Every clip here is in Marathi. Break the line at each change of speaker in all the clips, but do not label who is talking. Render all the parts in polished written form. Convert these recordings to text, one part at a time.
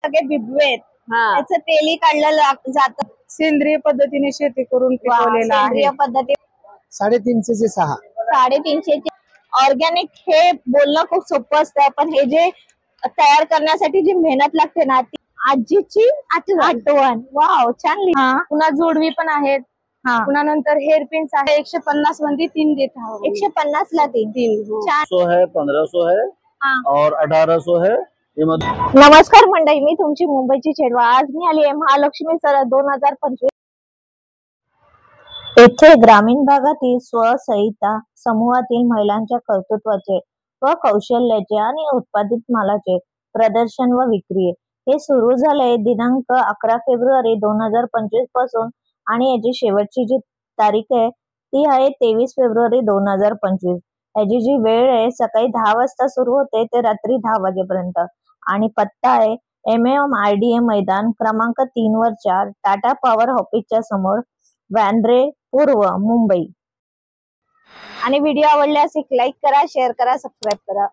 सगळे बिबवे आहेत.
हा.
त्याचं तेली काढलं जातं.
सेंद्रिय पद्धतीने शेती करून पिकवलेला आहे.
सेंद्रिय पद्धती
350 चे 6.
350 ऑर्गॅनिक. हे बोलणं खूप सोपं असतं, पण हे जे तयार करण्यासाठी जी मेहनत लागते ना, ती आजीची आठवण. वाव, छान लिहिलं.
पुन्हा जोडवी पण आहेत. पुन्हा नंतर हेअर पिन्स आहे. 150 मध्ये 3 देत आहोत.
150 ला 3. छान.
100 है, 1500 है और 1800 है।
नमस्कार मंडळी, मी तुमची मुंबईची चेडवा. आज मी आली आहे महालक्ष्मी सर 2025. येथे ग्रामीण भागातील स्वसहाय्यता समूहातील महिलांच्या कर्तृत्वाचे व कौशल्याचे आणि उत्पादित मालाचे प्रदर्शन व विक्री हे सुरू झाले दिनांक 11 फेब्रुवारी 2025 पासून, आणि याची शेवटची जी तारीख आहे ती आहे 23 फेब्रुवारी 2025. याची जी वेळ आहे सकाळी 10 वाजता सुरू होते ते रात्री 10 वाजेपर्यंत, आणि पत्ता आहे MMIDA मैदान क्रमांक 3 वर 4, टाटा पॉवर ऑफिसच्या समोर, वांद्रे पूर्व, मुंबई. आणि व्हिडिओ आवडल्यास एक लाईक करा, शेअर करा, सबस्क्राईब करा.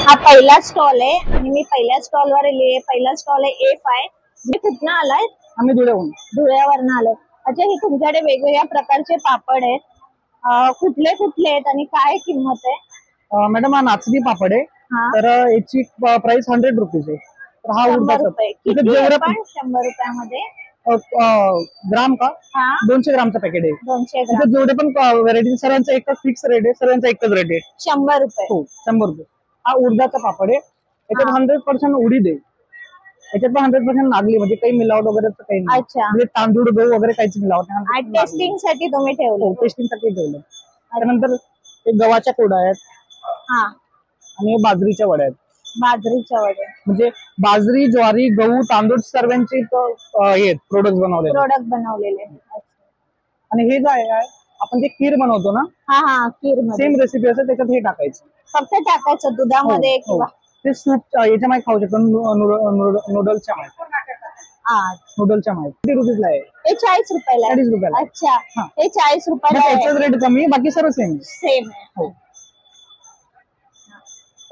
हा पहिला स्टॉल आहे आणि मी पहिल्या स्टॉल वर आली आहे. पहिला स्टॉल आहे A5. कुठनं आलाय?
आम्ही
धुळ्यावरनं आलोय. अच्छा, हे तुमच्याकडे वेगवेगळ्या प्रकारचे पापड आहेत. कुठले कुठले आहेत आणि काय किंमत आहे?
मॅडम, हा नाचणी पापड आहे. तर याची प्राइस 100 रुपीज आहे. तर हा
100 रुपये. किती आहे पण 100 रुपयामध्ये?
ग्राम का? 200 ग्रामचं पॅकेट आहे.
200 ग्राम.
जेवढे पण व्हरायटी सर्वांचा एकच फिक्स रेट आहे. सर्वांचा एकच रेट आहे
100 रुपये.
हो, 100 रुपये. हा उडदाचा पापड आहे. याच्यात 100% उडीद आहे. याच्यात पण 100% नागली, म्हणजे काही मिलावट वगैरे काही नाही.
अच्छा.
म्हणजे तांदूळ गहू वगैरे काहीच मिलावट नाही.
टेस्टिंग साठी तुम्ही ठेवलं?
टेस्टिंग साठी ठेवलं. त्यानंतर गव्हाच्या कोडा आहेत आणि बाजरीच्या वड्या आहेत.
बाजरीच्या वड्या
म्हणजे बाजरी, ज्वारी, गहू, तांदूळ सर्वांचे प्रोडक्ट
बनवलेले.
आणि हे जे आहे आपण जे खीर बनवतो ना,
खीर
सेम रेसिपी असते, त्याच्यात हे टाकायचं.
फक्त टाकायचं दुधामध्ये किंवा
ते सूप याच्या माहिती खाऊ शकतो. नूडल्सच्या माहिती. नूडल्सच्या माहिती किती रुपीजला आहे?
हे 40 रुपयाला.
40 रुपयाला.
अच्छा, हे 40 रुपयाला.
त्याचाच रेट कमी, बाकी सर्व सेम
आहे.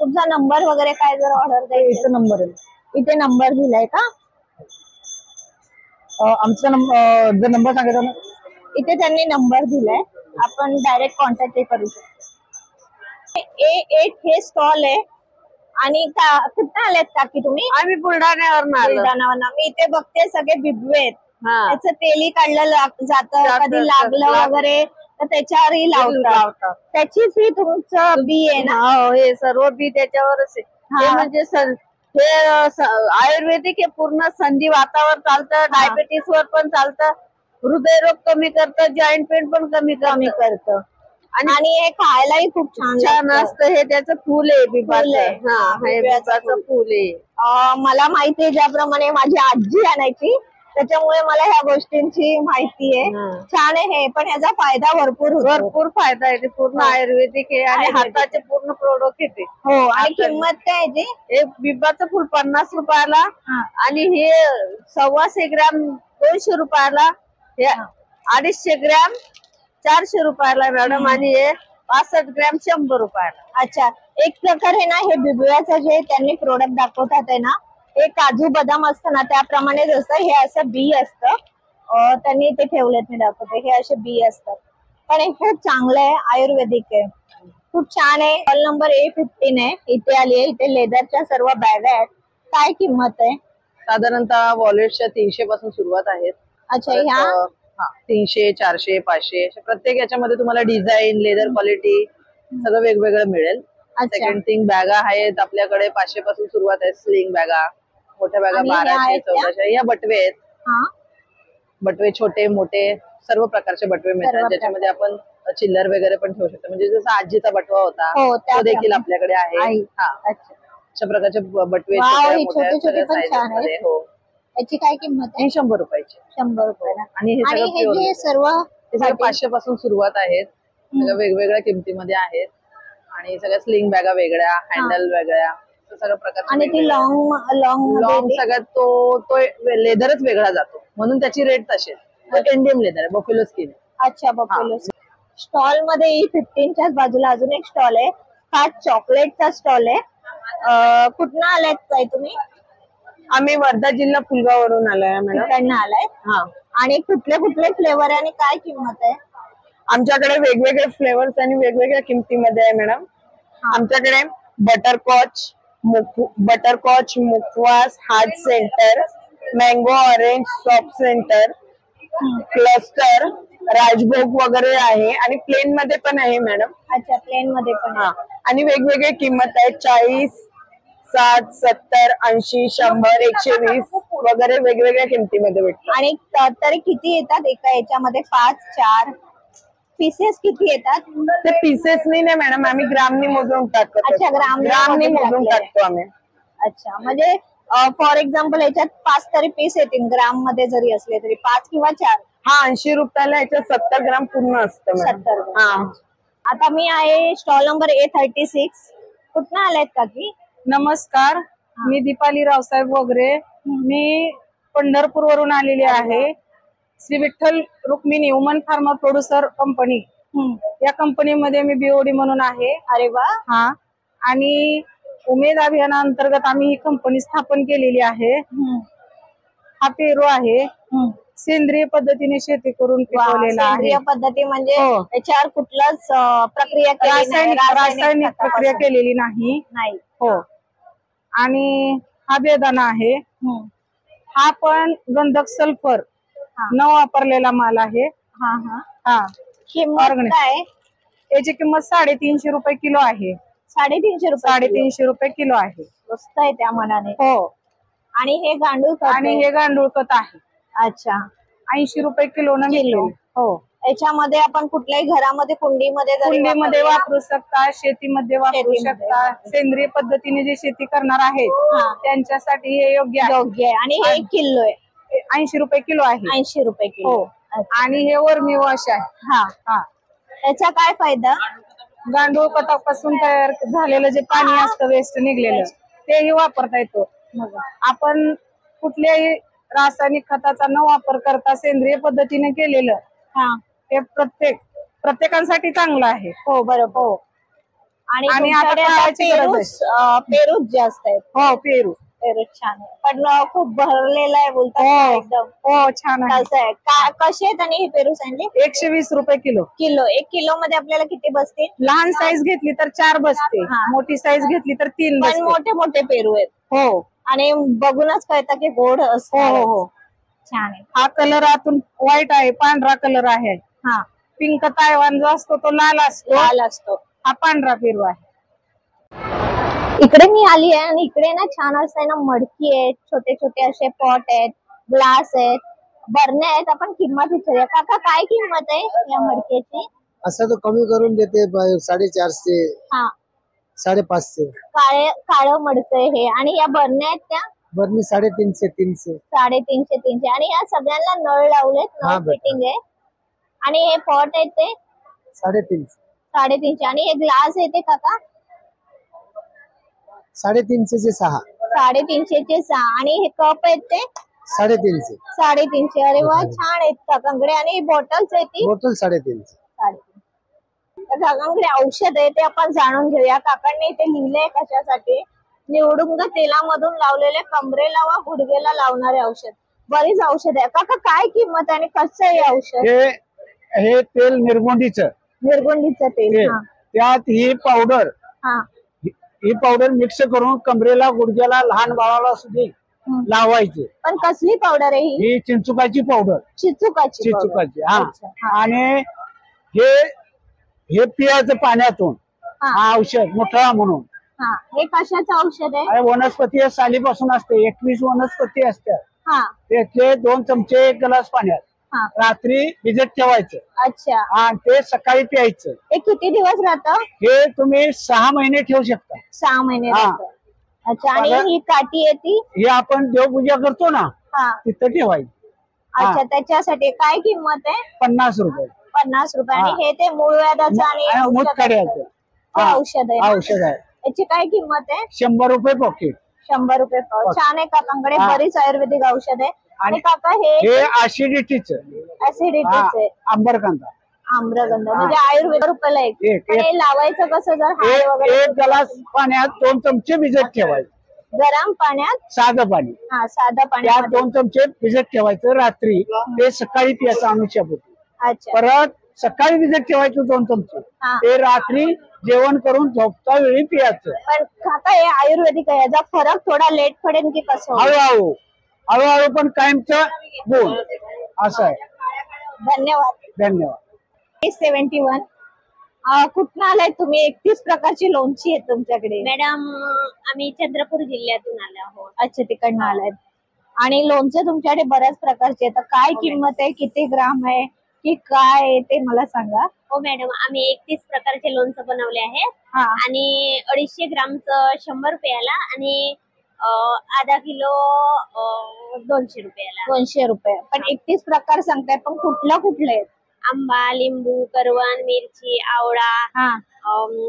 तुमचा नंबर वगैरे काय जर ऑर्डर द्यायचा?
नंबर आहे.
इथे नंबर दिलाय का?
आमचा जर नंबर सांगायचा ना,
इथे त्यांनी नंबर दिलाय, आपण डायरेक्ट कॉन्टॅक्ट करू शकतो. A8 हे स्टॉल आहे. आणि कुठं आलेत काकी तुम्ही?
आम्ही बुलढाण्यावरनं.
मी इथे बघते सगळे बिबवे आहेत. त्याचं तेली काढलं जातं, कधी लागलं वगैरे तर त्याच्यावरही लावतात. त्याची फी तुमचं बी आहे ना?
हे सर्व बी त्याच्यावरच आहे. म्हणजे हे आयुर्वेदिक हे पूर्ण संधी वातावर चालतं. डायबिटीस वर पण चालतं. हृदयरोग कमी करतं, जॉईंट पेन पण कमी करतं.
आणि हे खायलाही खूप छान
असतं. हे त्याचं फुल आहे, बिबाचं फुल आहे.
मला माहिती आहे, ज्याप्रमाणे माझी आजी आणायची, त्याच्यामुळे मला ह्या गोष्टींची माहिती आहे. छान आहे हे, पण याचा फायदा भरपूर
फायदा आहे. पूर्ण आयुर्वेदिक आहे आणि हाताचे पूर्ण प्रोडक्ट येते.
हो. आणि किंमत काय आहे?
हे बिबाचं फुल 50 रुपयाला आणि हे 125 ग्रॅम 200 रुपयाला. हे 250 ग्रॅम 400 रुपयाला मॅडम. आणि हे 65 ग्रॅम 100 रुपयाला.
अच्छा, एक प्रकार आहे ना, हे बिबव्याचं जे त्यांनी प्रोडक्ट दाखवतात आहे ना, हे काजू बदाम असतं ना त्याप्रमाणे जसं हे असं बी असतं. त्यांनी ते ठेवलेत, मी दाखवते. हे असे बी असतात, पण हे खूप चांगलं आहे, आयुर्वेदिक आहे, खूप छान आहे. स्टॉल नंबर A15 आहे. इथे आली आहे. इथे लेदरच्या सर्व बॅग आहेत. काय किंमत आहे?
साधारणतः वॉलेटच्या 300 पासून सुरुवात आहेत.
अच्छा, ह्या
300, 400, 500 प्रत्येक याच्यामध्ये तुम्हाला डिझाईन, लेदर क्वालिटी सगळं वेगवेगळं मिळेल. सेकंड थिंग, बॅगा आहेत आपल्याकडे 500 पासून सुरुवात आहे. स्लिंग बॅगा, मोठ्या बॅगा 1200, 1400. या बटवे आहेत. बटवे छोटे मोठे सर्व प्रकारचे बटवे मिळतात, ज्याच्यामध्ये आपण चिल्लर वगैरे पण ठेवू शकतो. म्हणजे जसा आजीचा बटवा होता तो देखील आपल्याकडे आहे. अशा प्रकारचे बटवे छोटे. हो.
याची काय किंमत आहे?
100 रुपयाची.
100 रुपयाला.
आणि हे
सर्व
500 पासून सुरुवात आहेत. सगळ्या वेगवेगळ्या किमतीमध्ये आहेत. आणि सगळ्या स्लिंग बॅगा वेगळ्या, हँडल वेगळ्या, सगळ्या प्रकारच्या.
आणि ती लॉंग
सगळ्यात तो लेदरच वेगळा जातो, म्हणून त्याची रेट तशी. इंडियन लेदर आहे, बफेलो स्किन.
अच्छा, बफेलो. स्टॉल मध्ये E15च्याच बाजूला अजून एक स्टॉल आहे. हा चॉकलेटचा स्टॉल आहे. कुठनं आलायत काय तुम्ही?
आम्ही वर्धा जिल्हा पुलगाववरून आलोय मॅडम.
तिकडनं आलाय.
हा,
आणि कुठले कुठले फ्लेवर आणि काय किंमत आहे?
आमच्याकडे वेगवेगळे फ्लेवर्स आणि वेगवेगळ्या किमतीमध्ये आहे मॅडम. आमच्याकडे बटरकॉच, मुखवास, heart centre, mango orange, soft centre, cluster, Rajbhog वगैरे आहे आणि प्लेन मध्ये पण आहे मॅडम.
अच्छा, प्लेन मध्ये पण आहे.
हा, आणि वेगवेगळे किंमत आहेत. 40, 60, 70, 80, 100, 120 वगैरे वेगवेगळ्या किमतीमध्ये भेटतात.
आणि तरी किती येतात एका याच्यामध्ये? 5, 4 पीसेस किती येतात?
ते पीसेस नाही मॅडम, आम्ही ग्रामनी मोजून टाकतो.
अच्छा,
ग्रामनी मोजून टाकतो आम्ही.
अच्छा, म्हणजे फॉर एक्झाम्पल याच्यात 5 तरी पीस येतील ग्राम मध्ये जरी असले तरी 5 किंवा 4.
हा, 80 रुपयाला याच्यात 70 ग्राम पूर्ण असतं मॅडम.
70
हा.
आता मी आहे स्टॉल नंबर A36. कुठनं आलायत काकी?
नमस्कार, मी दीपाली रावसाहेब वगैरे. मी पंढरपूर वरून आलेली आहे. Shri Vitthal Rukmini woman pharma producer company, या कंपनीमध्ये मी बीओडी म्हणून आहे.
अरे वा.
हा, आणि उमेद अभियानाअंतर्गत आम्ही ही कंपनी स्थापन केलेली आहे. हा पेरू आहे, सेंद्रिय पद्धतीने शेती करून पिकवलेला आहे.
सेंद्रिय पद्धती म्हणजे
हो.
त्याच्यावर कुठलाच प्रक्रिया केलेली नाही,
रासायनिक प्रक्रिया केलेली नाही. हो. आणि हा बेदाना आहे. हा पण गंधक सल्फर न वापरलेला माल आहे. हा,
किंमत काय?
याची किंमत 350 रुपये किलो आहे.
350 रुपये?
350 रुपये किलो आहे.
स्वस्त आहे त्या मनाने.
हो.
आणि हे गांडूळ खत?
आणि हे गांडूळ खत आहे.
अच्छा,
80 रुपये किलो न किलो. हो.
याच्यामध्ये आपण कुठल्याही घरामध्ये कुंडीमध्ये
वापरू शकता, शेतीमध्ये वापरू शकता. सेंद्रिय पद्धतीने जे शेती करणार आहेत त्यांच्यासाठी हे योग्य आहे.
आणि हे 1 किलो आहे?
80 रुपये किलो आहे.
80 रुपये किलो.
आणि हे वर्मी वॉश आहे.
हा, त्याचा काय फायदा?
गांडूळ खतापासून तयार झालेलं जे पाणी असतं वेस्ट निघलेलं, तेही वापरता येतो. आपण कुठल्याही रासायनिक खताचा न वापर करता सेंद्रिय पद्धतीने केलेलं हे प्रत्येकासाठी चांगलं आहे.
हो, बरोबर. हो. आणि
आता
पेरूच जास्त आहेत.
हो, पेरू
छान आहे, पण खूप भरलेला आहे बोलतात एकदम.
हो, छान आहे.
कसं आहे, कसे आहेत? आणि हे पेरू सांगले
120 रुपये किलो.
1 किलो मध्ये आपल्याला किती बसतील?
लहान साईज घेतली तर 4 बसते, मोठी साईज घेतली तर 3 बसते.
मोठे मोठे पेरू आहेत.
हो.
आणि बघूनच कळतं की गोड असतं.
हो.
छान आहे.
हा कलर आतून व्हाईट आहे, पांढरा कलर आहे. पिंक तायवान जो असतो तो लाल असतो. हा पांढरा पेरू आहे.
इकडे मी आली आहे आणि इकडे ना छान असं ना मडकी आहेत, छोटे छोटे असे पॉट आहेत, ग्लास आहेत, बरण्या आहेत. आपण किंमत विचारूया. काका, काय किंमत आहे या मडक्याची?
असं तो कमी करून देते 450, 550.
काळं मडकं हे. आणि या बरण्या आहेत त्या
बरणी 350, 300.
350. आणि या सगळ्यांना नळ लावलेत, नळ फिटिंग आहे. आणि हे पॉट आहेत ते
350.
350. आणि हे ग्लास आहे ते काका
350 चे 6.
350 चे 6. आणि हे कप आहेत ते
350.
350. अरे वा, छान आहेत काकांकडे. आणि बॉटल्स आहेत ती
बॉटल 350.
काकांकडे औषध आहे ते आपण जाणून घेऊया. काकांनी इथे लिहिलंय कशासाठी. निवडुंग तेलामधून लावलेले कमरेला व गुडघेला लावणारे औषध. बरीच औषध आहे. काका, काय किंमत आहे आणि कसं आहे औषध?
हे तेल निर्गुंडीचं
तेल.
त्यात ही पावडर मिक्स करून कमरेला, गुडघ्याला, लहान बाळाला सुद्धा लावायचे.
पण कसली पावडर आहे ही?
चिंचुकाची पावडर.
चिंचुकाची.
आणि हे पियाचं पाण्यातून हा औषध मोठा म्हणून.
हे कशाचं औषध आहे?
वनस्पती सालीपासून असते. 21 वनस्पती असतात. त्यातले 2 चमचे 1 ग्लास पाण्यात रात्री भिजत ठेवायचं.
अच्छा.
आणि ते सकाळी प्यायचं.
हे किती दिवस राहतं?
हे तुम्ही 6 महिने ठेवू शकता.
6 महिने राहतं. अच्छा. आणि ही काठी आहे ती?
हे आपण देवपूजा करतो ना, तिथं ठेवायची.
अच्छा. त्याच्यासाठी काय किंमत आहे?
50 रुपये.
50 रुपये. आणि हे ते मूळव्याधाचं आणि
मूतखड्याचं
औषध आहे. याची काय किंमत आहे?
100 रुपये पॉकेट.
100 रुपये पाव. छान आहे काकांकडे बरीच आयुर्वेदिक औषध आहे. आणि काका, हे
ऍसिडिटीचं
ऍसिडिटीचं
आंबरकांदा.
आम्रगंधा म्हणजे आयुर्वेद रुपयाला एक.
एक.
आणि लावायचं कसं जर हाड वगैरे
एक ग्लास पाण्यात 2 चमचे भिजत ठेवायचे
गरम पाण्यात
साधं पाणी
हा साधा
त्यात
पाण्यात
2 चमचे भिजत ठेवायचं रात्री ते सकाळी प्यायचं अनुषापोटी
अच्छा
परत सकाळी भिजत ठेवायचं 2 चमचे
हा.
ते रात्री जेवण करून झोपता वेळी प्यायचं
पण काका हे आयुर्वेदिक आहे याचा फरक थोडा लेट पडेल की कसं होईल?
हळूहळू हळूहळू पण कायमचं गुण असं आहे.
धन्यवाद.
धन्यवाद.
71 कुठं आलाय तुम्ही? 31 प्रकारची लोणची आहेत तुमच्याकडे.
मॅडम आम्ही चंद्रपूर जिल्ह्यातून आलो आहोत.
अच्छा तिकडनं आलाय. आणि लोणचे तुमच्याकडे बऱ्याच प्रकारचे आहेत. काय किंमत आहे, किती ग्राम आहे की काय आहे ते मला सांगा.
हो मॅडम आम्ही 31 प्रकारचे लोणचं बनवले आहे
हा
आणि 250 ग्रामचं 100 रुपयाला आणि अर्धा किलो 200 रुपयाला.
200 रुपये. पण 31 प्रकार सांगताय पण कुठले आहेत?
आंबा, लिंबू, करवंद, मिरची, आवळा,
हा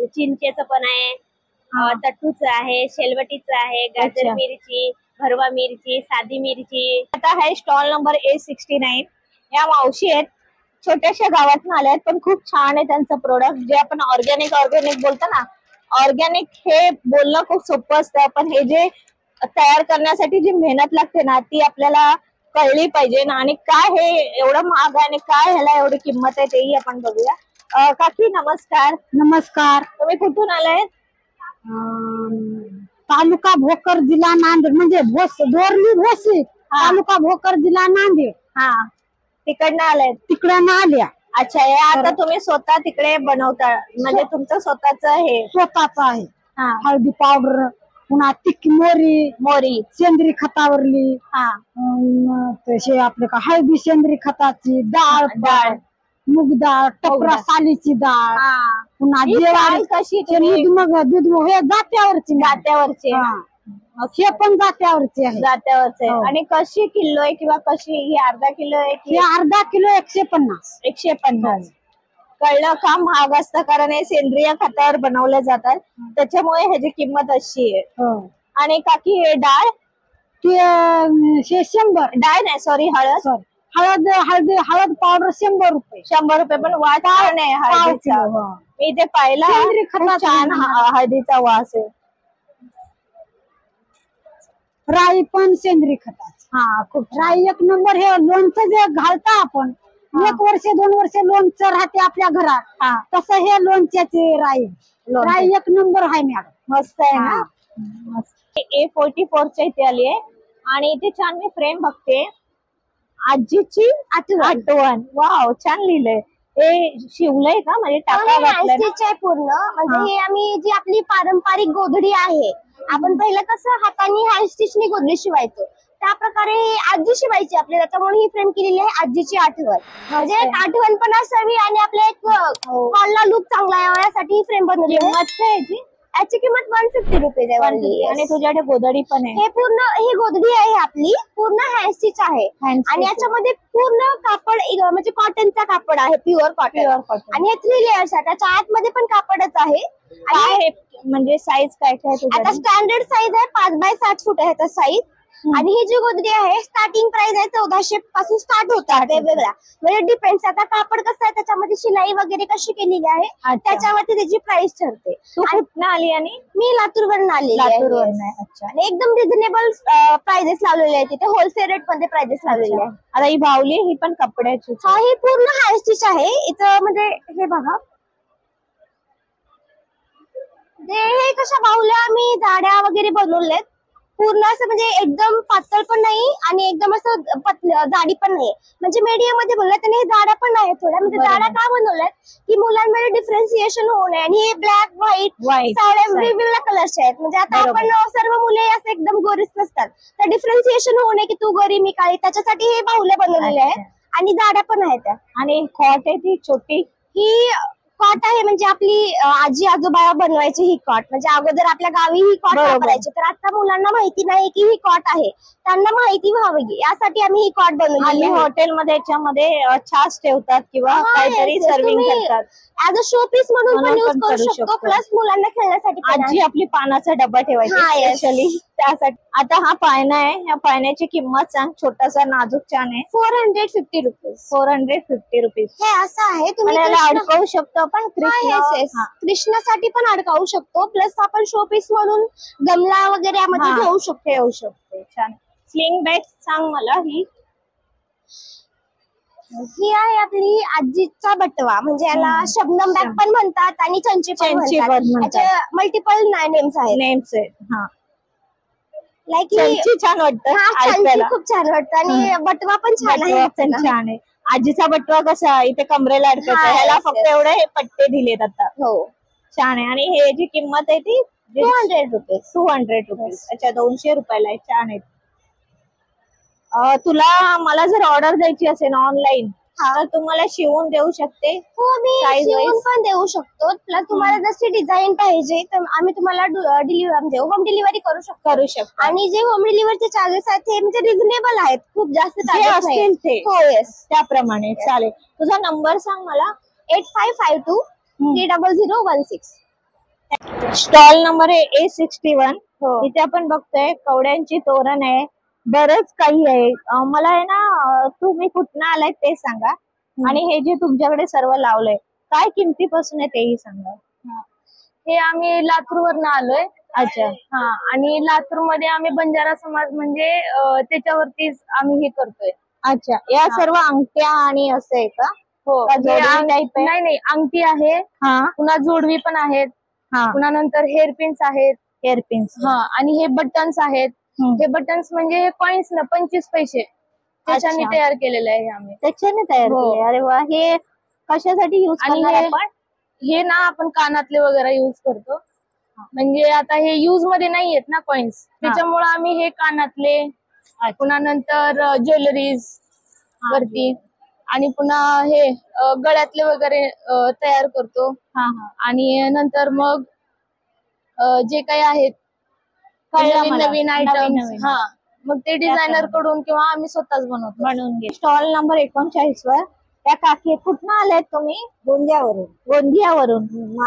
चिंचेचं पण आहे, तट्टूचं आहे, शेलवटीचं आहे, गाजर
अच्छा.
मिरची, भरवा मिरची, साधी मिरची.
आता आहे स्टॉल नंबर A69. या मावशी आहेत, छोट्याशा गावातून आल्या आहेत पण खूप छान आहे त्यांचं प्रोडक्ट. जे आपण ऑर्गॅनिक बोलतो ना, ऑर्गॅनिक हे बोलणं खूप सोपं असतं पण हे जे तयार करण्यासाठी जी मेहनत लागते ना ती आपल्याला कळली पाहिजे ना. आणि काय हे एवढं महाग आहे आणि काय ह्याला एवढी किंमत आहे तेही आपण बघूया. काकी नमस्कार.
नमस्कार.
तुम्ही कुठून आलाय?
तालुका भोकर जिल्हा नांदेड म्हणजे दोरली भोसी तालुका भोकर जिल्हा नांदेड.
हा तिकडनं आलाय.
तिकडं आल्या.
अच्छा हे आता तुम्ही स्वतः तिकडे बनवता म्हणजे तुमचं स्वतःच हे
स्वतःच आहे.
हा
हळदी पावडर पुन्हा तिखी मोरी सेंद्रिय खतावरली
हा
तसे आपले का हळदी सेंद्रिय खताची डाळ मूग डाळ टपरा सालीची डाळ
हा
पुन्हा
ही
जेवारी
डाळ कशी तुम्ही
मग दूध हे जात्यावरची
जात्यावरचे
हे पण जात्यावरची आहे.
जात्यावरचे
हो.
आणि कशी किलो आहे किंवा कशी ही अर्धा किलो आहे की
हे अर्धा किलो 150.
150? कळलं का महाग असतं कारण हे सेंद्रिय खतावर बनवले जातात त्याच्यामुळे ह्याची किंमत अशी आहे.
हो.
आणि काकी हे डाळ
ते 100
डाळ नाही सॉरी हळद
हळद पावडर 100 रुपये.
100 रुपये. पण वास छान आहे हळदीचा.
हो.
मी ते पाहिला
सेंद्रिय
खूप
खताचं
छान हळदीचा वास आहे.
राई पण सेंद्रिय खताची.
हा खूप
राई 1 नंबर. हे लोणचं जे घालता आपण 1 वर्ष 2 वर्ष लोणचं राहते आपल्या घरात
हा
तसं हे लोणच्याचे राई 1 नंबर आहे मॅडम.
मस्त आहे ना. A44 च्या इथे आली आहे आणि इथे छान मी फ्रेम बघते. आजीची आठवण. वाव छान लिहिलंय. हे शिवलंय का म्हणजे टाका घातलाय ना?
पूर्ण म्हणजे हे आम्ही जी आपली पारंपरिक गोधडी आहे आपण पहिलं कसं हाताने हँड स्टिचनी गोधडी शिवायचो त्या प्रकारे आजी शिवायची आपली त्याच्यामुळे ही फ्रेम केलेली आहे आजीची आठवण. म्हणजे एक आठवण पण असावी आणि आपल्या एक हॉलला लुक चांगला यावा यासाठी ही फ्रेम बनवली आहे.
किंमत काय याची?
याची किंमत 150 रुपीज आहे.
आणि तुझ्याकडे गोधडी पण आहे.
हे पूर्ण ही गोधडी आहे आपली पूर्ण हँड स्टिच आहे आणि याच्यामध्ये पूर्ण कापड म्हणजे कॉटनचा कापड आहे प्युअर कॉटन आणि हे 3 लेयर्स आहे. त्याच्या आतमध्ये पण कापडच आहे.
काय म्हणजे साईज काय काय
आता
तुझ्याकडे?
स्टँडर्ड साईज आहे 5 बाय 7 फूट आहे साईज आणि ही जी गोधडी आहे स्टार्टिंग प्राइस आहे 1400 पासून स्टार्ट होतात वेगवेगळ्या म्हणजे डिपेंड्स. आता कापड कसं आहे त्याच्यामध्ये शिलाई वगैरे कशी केलेली आहे त्याच्यावरती त्याची प्राइस ठरते.
तू कुठनं आली? आणि
मी लातूरवरून आलेली आहे.
लातूरवरून आहे. अच्छा.
आणि एकदम रिझनेबल प्राइजेस लावलेले आहेत तिथे होलसेल रेट मध्ये प्राइजेस लावलेले आहेत.
आता ही बावली ही पण कपड्याची.
हा ही पूर्ण हाय स्टिच आहे. इथं म्हणजे हे बघा हे कशा बाहुल्या आम्ही जाड्या वगैरे बनवल्यात पूर्ण असं म्हणजे एकदम पातळ पण नाही आणि एकदम असं जाडी पण नाही म्हणजे मीडियम मध्ये बनवल्यात आणि हे जाड्या पण नाही थोड्या म्हणजे जाड्या का बनवल्यात की मुलांमध्ये डिफरन्सिएशन होऊ नये. आणि हे ब्लॅक व्हाईट साड्या वेगवेगळ्या कलरच्या आहेत म्हणजे आता आपण सर्व मुले असं एकदम गोरीच नसतात तर डिफरन्सिएशन होऊ नये की तू गोरी मी काळी त्याच्यासाठी हे बाहुल्या बनवलेल्या आहेत आणि जाड्या पण आहेत त्या.
आणि कॉट आहे ती छोटी
ही कॉट आहे म्हणजे आपली आजी आजोबा बनवायची ही कॉट म्हणजे अगोदर आपल्या गावी ही कॉट वापरायची तर आता मुलांना माहिती नाही की ही कॉट आहे त्यांना माहिती व्हावी यासाठी आम्ही ही कॉट बनवली.
हॉटेलमध्ये याच्यामध्ये छास ठेवतात किंवा काहीतरी सर्विंग करतात.
ऍज अ शो पीस म्हणून पण यूज करू शकतो प्लस मुलांना खेळण्यासाठी
आजी आपली पानाचा डब्बा ठेवायची स्पेशली त्यासाठी आता हा पाळणा आहे, या पाळण्याची किंमत सांग. छोटासा नाजूक छान आहे.
450 रुपीज.
450 रुपीज.
हे असं आहे, तुम्ही
याला
कृष्ण-
अडकवू शकतो आपण
हा,
कृष्ण.
yes, yes.
हा.
कृष्णासाठी पण अडकावू शकतो, प्लस आपण शो पीस म्हणून गमला वगैरे यामध्ये
हा,
ठेवू शकतो.
ठेवू शकतो. छान. स्लिंग बॅग सांग मला.
ही आहे आपली आजीचा बटवा, म्हणजे याला शबनम बॅग पण म्हणतात आणि चंची पण
चंची पण
म्हणतात.
म्हणतात.
याचे मल्टिपल नेम्स आहेत.
नेम्स आहेत. हा.
लाईक
चंची छान वाटतं
चंची
ऐकायला.
खूप छान वाटतं आणि बटवा पण छान
बटवा पण
आहे.
छान आहे. आजीचा बटवा कसा इथे कमरेला अडकतो,
हा,
ह्याला
yes,
फक्त
yes.
एवढे हे पट्टे दिलेत आता.
हो.
छान आहे. आणि हे जी किंमत आहे ती
200 रुपीज.
200 रुपीज. अच्छा, 200 रुपयाला आहे. छान आहे. तुला मला जर ऑर्डर द्यायची असेल ऑनलाईन तर तुम्हाला शिवून देऊ शकते.
हो, मी
Size
शिवून
wise?
पण देऊ शकतो. प्लस तुम्हाला जशी डिझाईन पाहिजे तर आम्ही तुम्हाला होम डिलिव्हरी करू शकतो. आणि जे होम डिलिव्हरीचे चार्जेस आहेत ते म्हणजे रिझनेबल आहेत, खूप जास्त
जे
charges
असतील
नाहीत.
ते
हो, येस.
त्याप्रमाणे चालेल. तुझा नंबर सांग मला.
8552 30016.
स्टॉल नंबर आहे A61.
हो.
इथे आपण बघतोय कवड्यांची तोरण आहे, बरंच काही आहे. मला आहे ना, तुम्ही कुठनं आलाय ते सांगा. आणि हे जे तुमच्याकडे सर्व लावलंय काय किमतीपासून आहे तेही सांगा.
हे आम्ही लातूरवरनं आलोय.
अच्छा.
हा, आणि लातूर मध्ये आम्ही बंजारा समाज म्हणजे त्याच्यावरतीच आम्ही हे करतोय.
अच्छा, या सर्व अंगठ्या आणि असं आहे का?
हो,
का जोडवी type आहे?
नाही, अंगठी आहे,
हा
पुन्हा जोडवी पण आहेत,
हा.
पुन्हा नंतर हेअरपिन्स आहेत.
हेअरपिन्स.
हा, आणि हे बटन्स आहेत. हे बटन्स म्हणजे कॉइन्स ना 25 पैसे त्याच्याने
अच्छा.
तयार केलेले आहे आम्ही.
त्याच्याने तयार
हो.
केले. अरे वा. हे कशासाठी युज
आणि
करणार
हे-
आपण?
हे ना आपण कानातले वगैरे युज करतो. म्हणजे आता हे युज मध्ये नाही आहेत ना कॉइन्स, त्याच्यामुळे आम्ही हे कानातले, पुन्हा नंतर ज्वेलरीज वरती, आणि पुन्हा हे गळ्यातले वगैरे तयार करतो.
हा हा.
आणि नंतर मग जे काही आहेत
कळलं
नवीन
मला.
नवीन
नवीन
आयटम्स,
नवीन.
हा, मग ते डिझायनर कडून किंवा आम्ही स्वतःच बनवतो.
म्हणून घे. स्टॉल नंबर 39 वर त्या काकी कुठनं आल्यात तुम्ही?
गोंदियावरून.
गोंदियावरून.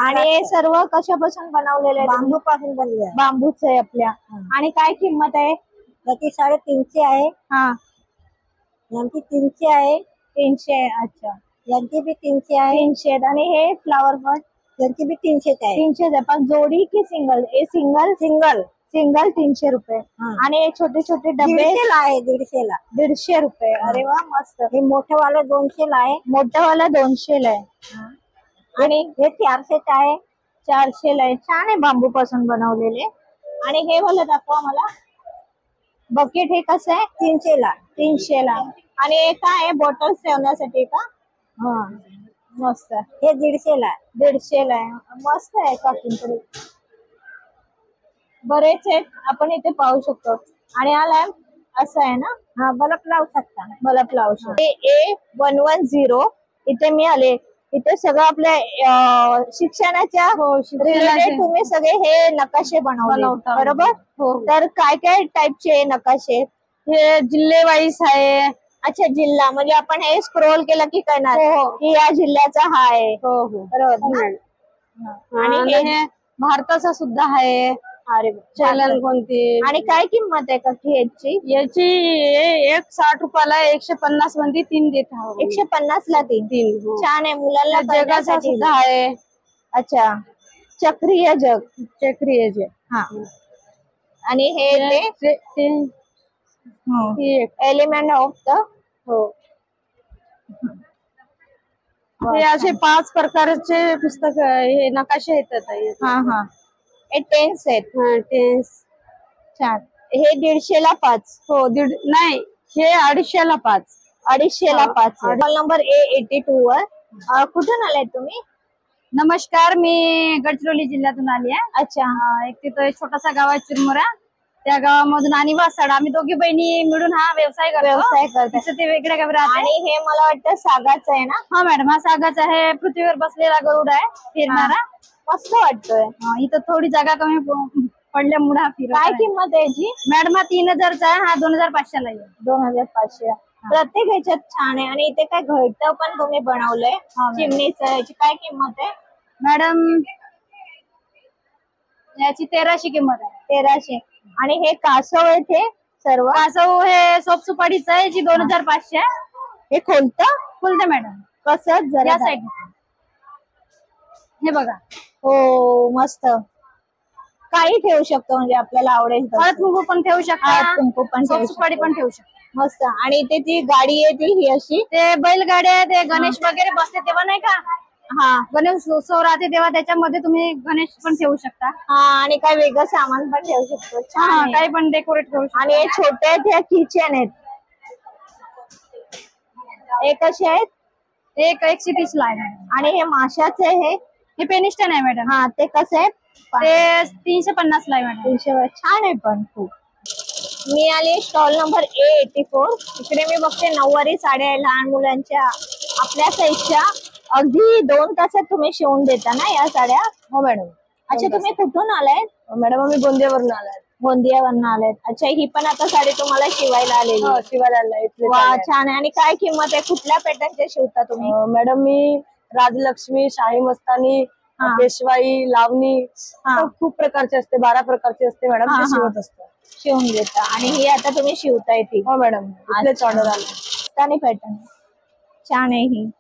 आणि हे सर्व कशापासून बनवलेले आहे?
बांबू पासून बनले.
बांबूच आहे आपल्या. आणि काय किंमत आहे?
त्याची 350 आहे,
हा.
यांची 300 आहे,
300 आहे. अच्छा,
यांची बी 300 आहे,
300. आणि हे फ्लावर पॉट
यांची बी 300 आहे.
300 आहे. पण जोडी की सिंगल? हे सिंगल.
सिंगल
सिंगल 300 रुपये. आणि हे छोटे छोटे डबे
150 ला आहे, 150 ला.
150 रुपये. अरे वा, मस्त.
हे मोठं वालं 200 ला आहे,
मोठावाला 200 ला आहे. आणि
हे 400 चा आहे.
400 ला आहे. छान आहे, बांबू पासून बनवलेले. आणि हे वाला दाखवा मला. बकेट हे कसं आहे?
300 ला.
300 ला. आणि हे काय आहे? बॉटल्स ठेवण्यासाठी का?
हा,
मस्त.
हे 150 ला.
150 ला आहे. मस्त आहे काकींकडे. बरेच आहेत, आपण इथे पाहू शकतो. आणि हा लॅम्प असं आहे ना?
हा, बल्ब लावू शकता.
बल्ब लावू शकतो. A110 इथे मी आले. इथे सगळं आपल्या शिक्षणाच्या रिलेटेड तुम्ही सगळे हे नकाशे बनवले, बरोबर? तर काय काय टाइपचे नकाशे?
हे जिल्हे वाईज आहे.
अच्छा, जिल्हा म्हणजे आपण हे स्क्रोल केलं की कळणार की या जिल्ह्याचा हा आहे. बरोबर ना? आणि हे
भारताचा सुद्धा आहे.
अरे
चलन कोणती?
आणि काय किंमत आहे काकी याची?
याची 160 रुपयाला 150 मध्ये 3 देत आहोत.
150 ला 3. छान आहे, मुलांना
जगाचा
करण्यासाठी.
सुद्धा आहे.
अच्छा, चक्रीय जग.
चक्रीय जे.
हा. आणि हे एलिमेंट ऑफ द.
हो, हे असे 5 प्रकारचे पुस्तक हे नकाशे येतात.
हा हा. हे टेन्स आहेत.
टेन्स.
छान. हे 150 ला 5.
हो, नाही, हे 250 ला 5.
250 ला 5. स्टॉल नंबर A82 वर. कुठून आलाय तुम्ही?
नमस्कार, मी गडचिरोली जिल्ह्यातून आली आहे.
अच्छा.
एक तिथं एक छोटासा गाव आहे चिरमुरा, त्या गावामधून आणि वासाड, आम्ही दोघी बहिणी मिळून हा व्यवसाय करतो. ते वेगळ्या गावी राहते.
आणि हे मला वाटतं सागाचं आहे ना?
हा मॅडम, हा सागाचा आहे. पृथ्वीवर बसलेला गरुड आहे फिरणारा.
मस्त वाटतोय.
इथं थोडी जागा कमी पडल्यामुळे हा फिरत
काय
आहे.
किंमत आहे याची?
मॅडम, हा 3000चा आहे, हा 2500 ला आहे.
2500. प्रत्येक ह्याच्यात छान आहे. आणि इथे काय घरटं पण तुम्ही बनवलंय चिमणीचं. याची काय किंमत आहे?
मॅडम, याची 1300 किंमत आहे.
1300. आणि हे कासव आहे ते सर्व
कासव हे सोप सुपारीचं आहे जी 2500 आहे.
हे खोलतं
फुलते मॅडम
कसं जरा
या साईड. हे बघा
हो मस्त काही ठेवू शकतो म्हणजे आपल्याला आवडेल तसं.
हळद कुंकू पण ठेवू शकता,
हळद कुंकू पण
सोप
ठेवू
सुपारी
शकतो.
पण ठेवू शकता.
मस्त. आणि ते ती गाडी आहे ती ही अशी
ते बैलगाड्या आहे, ते गणेश वगैरे बसते तेव्हा नाही का,
हा
गणेश उत्सव राहते तेव्हा त्याच्यामध्ये तुम्ही गणेश पण ठेवू शकता.
हा आणि काय वेगळं सामान पण ठेवू शकतो. छान
हा
आहे.
काही पण डेकोरेट करू शकता.
आणि हे छोटे आहेत ह्या किचन आहेत. हे कसे आहेत?
एक 130 ला आहे मॅडम.
आणि हे माशाचे
हे पेनिस्टन आहे मॅडम.
हा ते कसे आहेत?
ते 350 ला आहे मॅडम.
300. छान आहे पण खूप. मी आले स्टॉल नंबर A84. इकडे मी बघते नऊवारी साड्या आहे लहान मुलांच्या आपल्या साईजच्या. अगदी 2 तासात तुम्ही शिवून देता ना या साड्या?
हो मॅडम.
अच्छा तुम्ही कुठून आलाय?
मॅडम आम्ही गोंदियावरून आलाय.
गोंदियावरून आलेत. अच्छा ही पण आता साडी तुम्हाला शिवायला आलेली?
शिवायला आलाय.
वा छान आहे. आणि काय किंमत आहे? कुठल्या पॅटर्नचे शिवता तुम्ही?
मॅडम मी राजलक्ष्मी, शाही मस्तानी, पेशवाई, लावणी खूप प्रकारचे असते. 12 प्रकारचे असते मॅडम. ते शिवत असतो.
शिवून देता. आणि ही आता तुम्ही शिवताय ती?
हो मॅडम. इथलेच ऑर्डर आले.
मस्तानी पॅटर्न छान आहे ही.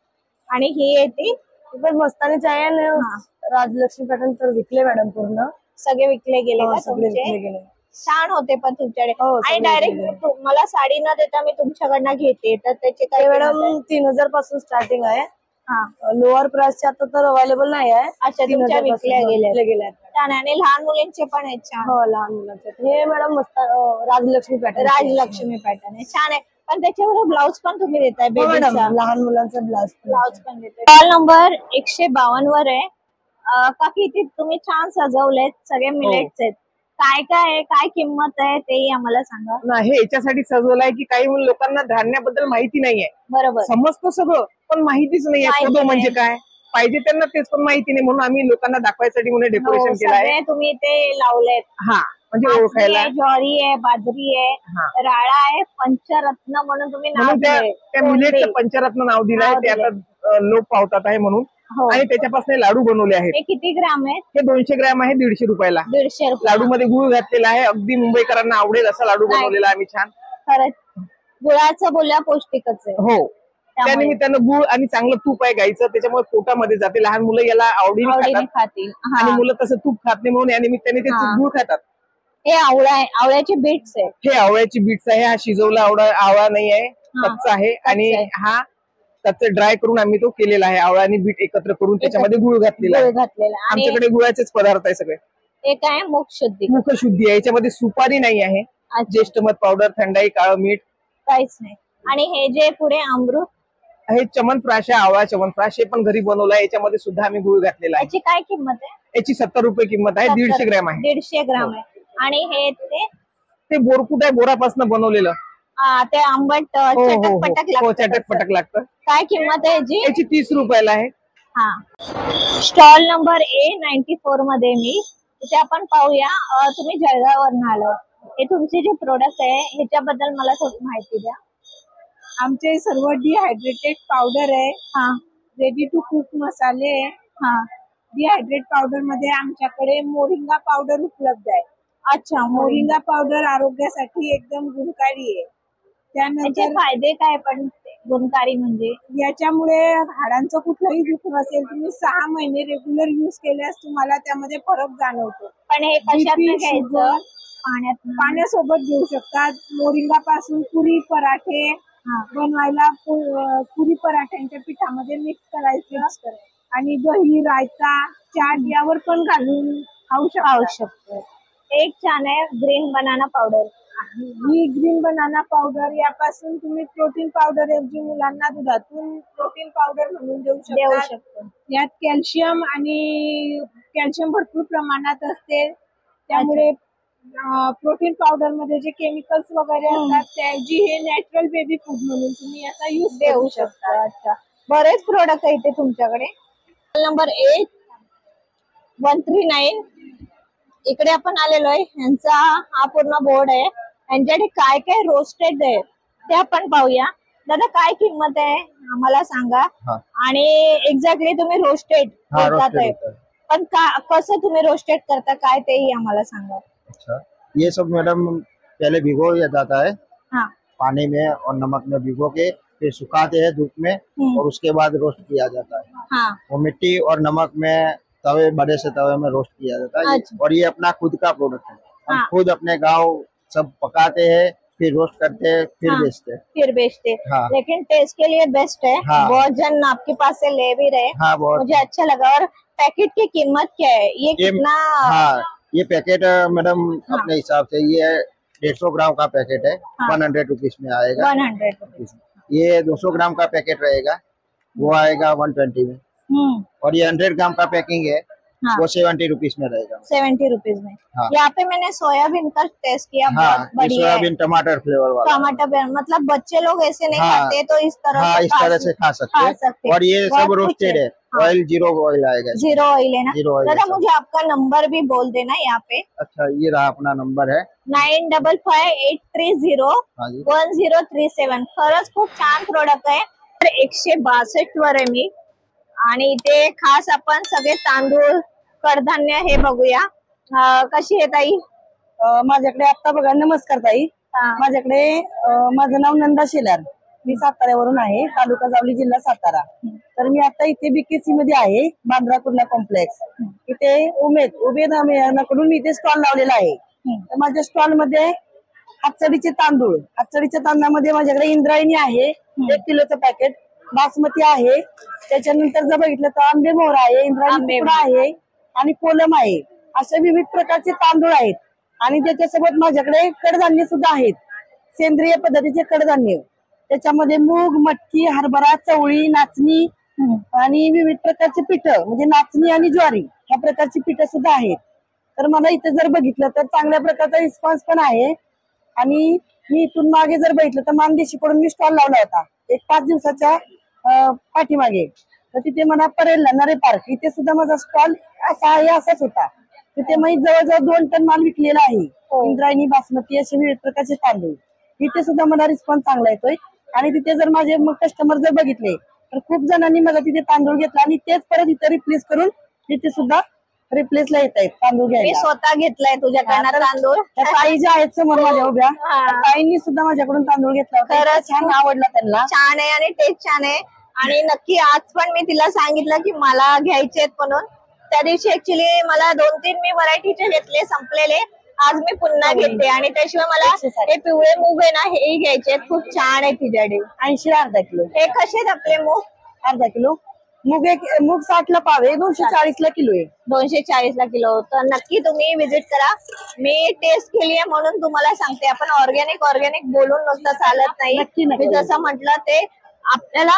आणि ही आहे ती
पण मस्तानीच आहे ना. राजलक्ष्मी पॅटर्न तर विकले मॅडम पूर्ण.
सगळे विकले गेले का
सगळे
तुमचे?
विकले गेले.
छान होते पण तुमच्याकडे.
हो,
आणि
सगळे
डायरेक्ट मला साडी न देता मी तुमच्याकडनं घेते तर त्याचे काय
मॅडम 3000 पासून स्टार्टिंग आहे.
हा
लोअर प्राइसचे आता तर अवेलेबल नाही आहे.
अच्छा तुमच्या विकल्या गेल्या.
आहेत.
छान आहे. आणि लहान मुलींचे पण आहेत छान.
हो लहान मुलांचे. हे मॅडम मस्त राजलक्ष्मी पॅटर्न.
राजलक्ष्मी पॅटर्न आहे छान आहे. पण त्याच्यावर ब्लाउज पण तुम्ही देताय
मॅडम
बेबीचा?
लहान मुलांचा
ब्लाउज पण देताय. स्टॉल नंबर 152 वर आहे. काकी इथे तुम्ही छान सजवलेत. सगळे मिलेट्स आहेत. काय काय आहे? काय किंमत आहे तेही आम्हाला सांगा.
नाही हे याच्यासाठी सजवलंय की काही लोकांना धान्याबद्दल माहिती नाहीये.
बरोबर.
समजतं सगळं पण माहितीच नाहीये कोदो म्हणजे काय. पाहिजे त्यांना तेच पण माहिती नाही म्हणून आम्ही लोकांना दाखवायसाठी म्हणून डेकोरेशन केलं आहे.
सगळे तुम्ही ते लावलेत.
हा म्हणजे ओळखायला.
ज्वारी आहे, बाजरी आहे, राळा आहे, पंचरत्न म्हणून तुम्ही नाव
म्हणून
दिलंय.
त्या मिलेटचं पंचरत्न नाव दिलंय. ते आता लोक पावतात आहे म्हणून. आणि त्याच्यापासून लाडू बनवले आहेत.
हे किती ग्राम आहेत?
हे 200 ग्रॅम आहे 150 रुपयाला.
150 रुपये.
लाडू मध्ये गुळ घातलेला आहे. अगदी मुंबईकरांना आवडेल असा लाडू बनवलेला आहे आम्ही छान.
खरंच गुळाचं बोलल्या पौष्टिकच आहे.
हो त्या निमित्तानं गुळ आणि चांगलं तूप आहे गाईचं त्याच्यामुळे पोटामध्ये जाते. लहान मुलं याला आवडीने
खातील.
आणि मुलं तसं तूप खात नाही म्हणून या निमित्ताने ते गुळ खातात.
हे आवळा आहे. आवळ्याचे बीट्स आहे.
हे आवळ्याची बीट्स आहे. हा शिजवला आवळा नाही आहे कच्चा आहे. आणि हा त्याचं ड्राय करून आम्ही तो केलेला आहे. आवळा आणि बीट एकत्र करून त्याच्यामध्ये गुळ घातलेला आहे. आमच्याकडे गुळाचेच पदार्थ आहे सगळे.
हे काय मुखशुद्धी?
मुखशुद्धी आहे. याच्यामध्ये सुपारी नाही आहे. ज्येष्ठ मध पावडर, थंडाई, काळं मीठ
काहीच नाही. आणि हे जे पुढे अमृत
हे चमनप्राश आहे. आवळा चमनप्राश हे पण घरी बनवलं आहे. याच्यामध्ये सुद्धा आम्ही गुळ घातलेला आहे.
याची काय किंमत आहे?
याची 70 रुपये किंमत आहे. 150 ग्रॅम आहे.
150 ग्राम आहे. आणि हे
ते बोरकुट आहे बोरापासून बनवलेलं.
ते आंबट
चटक पटक लागतं.
काय किंमत आहे याची?
याची 30 रुपयाला आहे.
हा स्टॉल नंबर A94 मध्ये मी इथे आपण पाहूया. तुम्ही जळगाववरून आलो. हे तुमचे जे प्रोडक्ट आहे ह्याच्याबद्दल मला थोडी माहिती द्या.
आमचे सर्व डिहायड्रेटेड पावडर आहे.
हा
रेडी टू कुक मसाले आहे.
हा
डिहायड्रेट पावडर मध्ये आमच्याकडे मोरिंगा पावडर उपलब्ध आहे.
अच्छा
मोरिंगा पावडर आरोग्यासाठी एकदम गुणकारी आहे.
त्यानंतर फायदे काय पण गुणकारी म्हणजे
याच्यामुळे हाडांचं कुठलंही दुख नसेल तुम्ही 6 महिने रेग्युलर युज केल्यास तुम्हाला त्यामध्ये फरक जाणवतो.
पण हे कशातनं घ्यायचं?
पाण्यासोबत घेऊ शकतात. मोरिंगा पासून पुरी पराठे बनवायला पुरी पराठ्यांच्या पिठामध्ये मिक्स करायचं आणि दही, रायता, चाट यावर पण घालून खाऊ शकतो.
एक छान आहे ग्रीन बनाना पावडर.
ही ग्रीन बनाना पावडर यापासून तुम्ही प्रोटीन पावडर ऐवजी मुलांना दुधातून प्रोटीन पावडर म्हणून देऊ शकतो. यात कॅल्शियम भरपूर प्रमाणात असते. त्यामुळे प्रोटीन पावडर मध्ये जे केमिकल्स वगैरे असतात त्याऐवजी हे नॅचरल बेबी फूड म्हणून तुम्ही याचा यूज देऊ शकता.
अच्छा बरेच प्रोडक्ट आहे इथे तुमच्याकडे. नंबर 139 इकडे आपण आलेलो आहे. यांचा हा पूर्ण बोर्ड आहे. यांच्याकडे काय काय रोस्टेड आहे ते आपण पाहूया. दादा काय किंमत आहे आम्हाला सांगा. आणि एक्झॅक्टली तुम्ही रोस्टेड बोलतात आहे पण कसं तुम्ही रोस्टेड करता काय तेही आम्हाला सांगा.
ये सब मैडम पहले भिगो दिया जाता है
हाँ
पानी में और नमक में भिगो के, फिर सुखाते हैं धूप में और उसके बाद रोस्ट किया जाता है।
हाँ
वो मिट्टी और नमक में तवे, बड़े से तवे में रोस्ट किया जाता है।
अच्छा।
और ये अपना खुद का प्रोडक्ट है। हम
हाँ।
खुद अपने गांव सब पकाते हैं, फिर रोस्ट करते हैं, फिर
हाँ।
बेचते हैं।
फिर बेचते।
हाँ।
लेकिन टेस्ट के लिए बेस्ट है।
हाँ।
बहुत जन आपके पास से ले भी रहे।
हाँ बहुत।
मुझे अच्छा लगा। और पैकेट की कीमत क्या है? ये कितना?
हाँ, ये पैकेट मैडम अपने हिसाब से ये 150 ग्राम का पैकेट है। 100 रुपीज में आएगा।
100 रुपीज।
ये 200 ग्राम का पैकेट रहेगा, वो आएगा 120 में। और ये 100 ग्राम का पैकिंग है, वो 70 रुपीज में रहेगा।
70 रुपीज में।
हाँ।
यहाँ पे मैंने सोयाबीन का टेस्ट किया।
हाँ,
बहुत बढ़िया है।
सोयाबीन टमाटर फ्लेवर वाला।
टमाटर, मतलब बच्चे लोग ऐसे नहीं
हाँ।
खाते, तो इस तरह
हाँ,
से
इस तरह से खा सकते हैं। और ये सब रोस्टेड है। ऑयल जीरो ऑयल आएगा।
जीरो ऑयल है ना?
जीरो ऑयल।
दादा मुझे आपका नंबर भी बोल देना यहाँ पे।
अच्छा, ये रहा अपना नंबर है
9558301037। खरंच खूप छान प्रोडक्ट आहे। 162 वर आहे मी। आणि इथे खास आपण सगळे तांदूळ, कडधान्य हे बघूया। कशी आहे ताई?
माझ्याकडे आता बघा, नमस्कार ताई। माझ्याकडे माझं नाव नंदा शेलार, मी साताऱ्यावरून आहे, तालुका जावली, जिल्हा सातारा। तर मी आता इथे बीकेसी मध्ये आहे, बांद्रा कुर्ला कॉम्प्लेक्स। इथे उमेदकडून मी इथे स्टॉल लावलेला आहे। तर माझ्या स्टॉल मध्ये हातसडीचे तांदूळ, हातसडीच्या तांदळामध्ये माझ्याकडे इंद्रायणी आहे 1 किलोचं पॅकेट, बासमती आहे, त्याच्यानंतर जर बघितलं तर आंबे मोहरा आहे, इंद्रायणी तुकडा आहे आणि कोलम आहे। अशा विविध प्रकारचे तांदूळ आहेत। आणि त्याच्यासोबत माझ्याकडे कडधान्य सुद्धा आहेत, सेंद्रिय पद्धतीचे कडधान्य। त्याच्यामध्ये मूग, मटकी, हरभरा, चवळी, नाचणी आणि विविध प्रकारचे पीठ, म्हणजे नाचणी आणि ज्वारी ह्या प्रकारची पीठ सुद्धा आहेत। तर मला इथे जर बघितलं तर चांगल्या प्रकारचा रिस्पॉन्स पण आहे। आणि मी इथून मागे जर बघितलं तर मानदेशीकडून मी स्टॉल लावला होता एक 5 दिवसाच्या पाठीमागे। तर तिथे मला परेल नरे पार्क इथे सुद्धा माझा स्टॉल असाच होता। तिथे मी जवळजवळ 2 टन माल विकलेला आहे, इंद्रायणी, बासमती असे विविध प्रकारचे तांदूळ। इथे सुद्धा मला रिस्पॉन्स चांगला येतोय। आणि तिथे जर माझे कस्टमर जर बघितले तर खूप जणांनी मला तिथे तांदूळ घेतला आणि तेच परत इथे रिप्लेस करून तिथे सुद्धा रिप्लेसला येत आहेत तांदूळ घ्यायला।
मी स्वतः घेतलाय तुझ्याकडनं तांदूळ।
त्या ताई ज्या आहेत समोर माझ्या उभ्या, ताईंनी सुद्धा माझ्याकडून तांदूळ घेतला होता। खरंच छान आवडला त्यांना।
छान आहे आणि टेस्ट छान आहे। आणि नक्की आज पण मी तिला सांगितलं की मला घ्यायचे आहेत म्हणून। त्या दिवशी ऍक्च्युली मला 2-3 मी व्हरायटीचे घेतले, संपलेले। आज मी पुन्हा घेते। आणि त्याशिवाय मला हे पिवळे मूग आहे ना, हे घ्यायचे आहेत, खूप छान आहे खिचडी।
80 ला अर्धा किलो।
हे कसे आहेत आपले मूग?
अर्धा किलो मूग, मूग 60 ला पाव आहे, 240 ला किलो आहे।
240 ला किलो। तर नक्की तुम्ही विजिट करा। मी टेस्ट केली आहे म्हणून तुम्हाला सांगते। आपण ऑर्गॅनिक बोलून नुसतं चालत नाही। मी जसं म्हटलं ते आपल्याला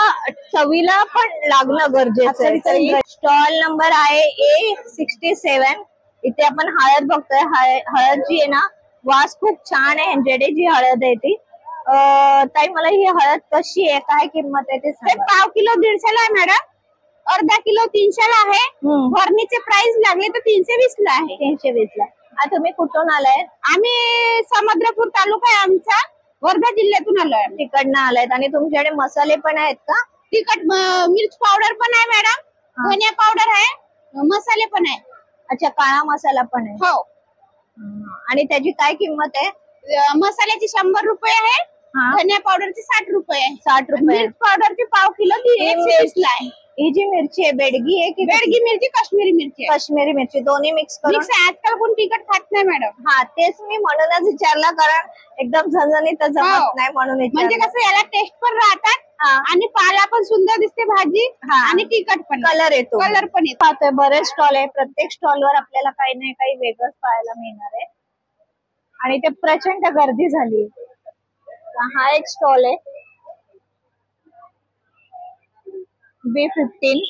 चवीला पण लागणं गरजेचं आहे। स्टॉल नंबर आहे A67। इथे आपण हळद बघतोय। हळद जी आहे ना, वास खूप छान आहे। ह्यांच्याकडे जी हळद आहे ती। ताई मला ही हळद कशी आहे, काय किंमत आहे ते सांगा।
पाव किलो 150 ला आहे मॅडम, अर्धा किलो 300 ला आहे। भरणीचे प्राइस लागले तर 320 ला आहे।
320 ला। आता तुम्ही कुठून आलाय?
आम्ही समुद्रपूर तालुका आहे आमचा, वर्धा जिल्ह्यातून आलोय।
तिकडनं आलायत। आणि तुमच्याकडे मसाले पण आहेत का?
तिखट मिर्च पावडर पण आहे मॅडम, धनिया पावडर आहे, मसाले पण आहे।
अच्छा, काळा मसाला पण आहे?
हो।
आणि त्याची काय किंमत आहे?
मसाल्याची 100 रुपये आहे, धनिया पावडरची 60 रुपये आहे।
60 रुपये।
मिर्च पावडरची पाव किलो 120 ला आहे।
ही जी मिरची आहे बेडगी आहे की
बेडगी मिरची, काश्मीरी मिरची?
काश्मीरी मिरची, दोन्ही मिक्स करून।
आजकाल कोण तिखट खात नाही मॅडम।
हा, तेच मी म्हणूनच विचारलं, कारण एकदम झणझणीत जमत नाही म्हणून
म्हणजे कसं याला टेस्ट पण राहतात आणि पाला पण सुंदर दिसते भाजी, आणि तिखट पण,
कलर येतो,
कलर पण येतो।
पाहतोय बरेच स्टॉल आहे। प्रत्येक स्टॉलवर आपल्याला काही नाही काही वेगळंच पाहायला मिळणार आहे। आणि ते प्रचंड गर्दी झाली। हा एक स्टॉल आहे B15,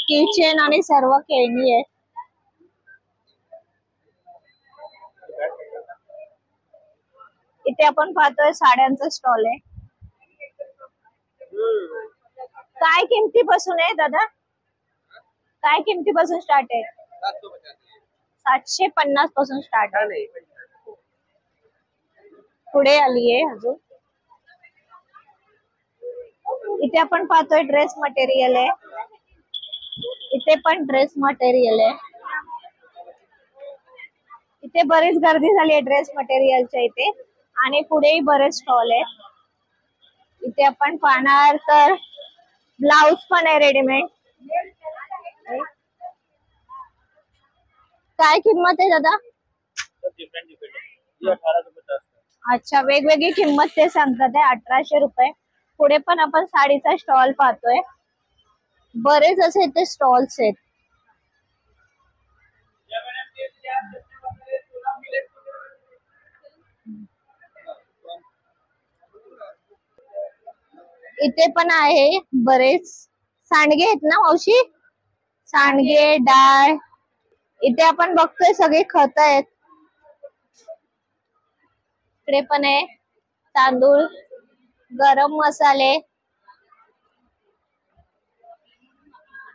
किचन आणि सर्व खेळणी आहे। इथे आपण पाहतोय साड्यांचा स्टॉल आहे। काय किमतीपासून आहे दादा? काय किमतीपासून स्टार्ट आहे? 750 पासून स्टार्ट आहे। पुढे आली आहे अजून। इथे आपण पाहतोय ड्रेस मटेरियल आहे। इथे पण ड्रेस मटेरियल आहे। इथे बरीच गर्दी झाली आहे ड्रेस मटेरियलच्या इथे आणि पुढेही बरेच स्टॉल आहेत। इथे आपण पाहणार तर ब्लाउज पण आहे रेडीमेड। काय किंमत आहे दादा? अच्छा, वेगवेगळी किंमत ते सांगतात आहे। 1800 रुपये। पुढे पण आपण साडीचा स्टॉल पाहतोय, बरेच असे इथे स्टॉल्स आहेत। इथे पण आहे बरेच सांडगे आहेत ना मावशी? सांडगे, डाळ, इथे आपण बघतोय सगळे खत आहेत। इकडे पण आहे तांदूळ, गरम मसाले,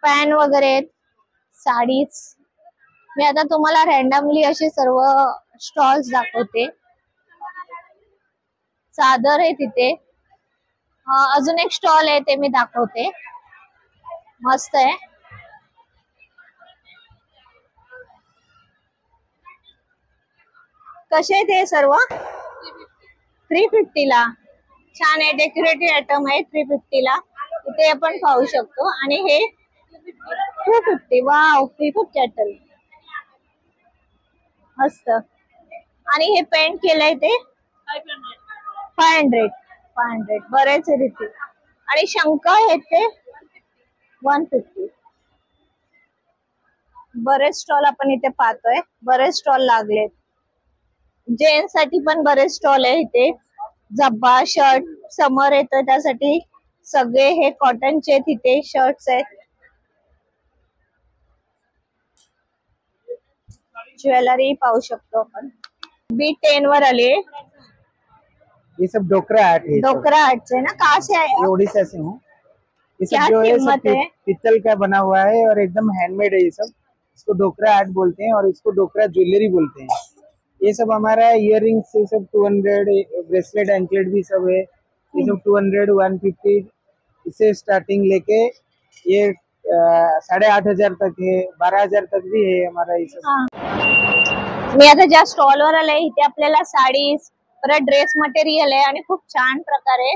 पॅन वगैरे, साडीज। मी आता तुम्हाला रॅन्डमली असे सर्व स्टॉल्स दाखवते। चादर आहे तिथे, अजून एक स्टॉल आहे ते मी दाखवते, मस्त आहे। कसे आहे ते सर्व? 350 ला। छान आहे, डेकोरेटिव्ह आयटम आहे 350 ला। इथे आपण पाहू शकतो। आणि हे 250। वाव, 350 कॅटल, मस्त। आणि हे पेंट केलंय ते 500। बरेच आहे तिथे। आणि शंख आहेत ते 150। बरेच स्टॉल आपण इथे पाहतोय, बरेच स्टॉल लागलेत। जेंट्स साठी पण बरेच स्टॉल आहे इथे, झब्बा, शर्ट, समर येतं त्यासाठी सगळे हे कॉटनचे तिथे शर्ट्स आहेत। ज्वेलरी पाहू शकतो आपण। B10 वर आले।
ये सब डोकरा आर्ट है।
डोकरा आर्ट से ना? कहाँ से आए आप?
ओडिशा से हूँ। ये
क्या
सब जो है
कीमत
सब
है?
पित्तल का बना हुआ है और एकदम हैंडमेड है ये सब। इसको डोकरा आर्ट बोलते हैं और इसको डोकरा ज्वेलरी बोलते हैं। ये सब हमारा इयररिंग्स ये सब 200, ब्रेसलेट एंकलेट भी सब है। ये सब 200, 150 इससे स्टार्टिंग लेके ये 8500 तक है, 12000 तक भी है हमारा ये सब।
मी आता ज्या स्टॉल वर आले इथे आपल्याला साडीज, परत ड्रेस मटेरियल आहे आणि खूप छान प्रकारे।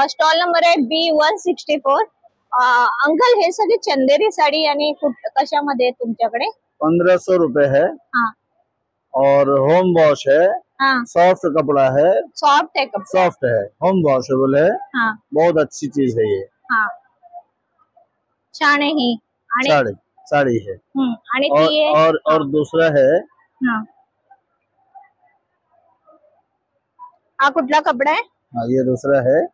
स्टॉल नंबर आहे B164। अंकल, हे सगळे चंदेरी साडी आणि कशामध्ये आहे तुमच्याकडे?
1500 रुपए है।
हाँ।
और होम वॉश है।
हाँ।
सॉफ्ट कपड़ा है।
सॉफ्ट है कपड़ा?
सॉफ्ट है, होम वॉशेबल है।
हाँ।
बहुत अच्छी चीज है ये।
हाँ, छान आहे ही। आणि
साड़ी है।
आणि
और
ती आहे।
और दूसरा है,
हाँ, हा कुठला कपड़ा है?
हाँ ये दूसरा है,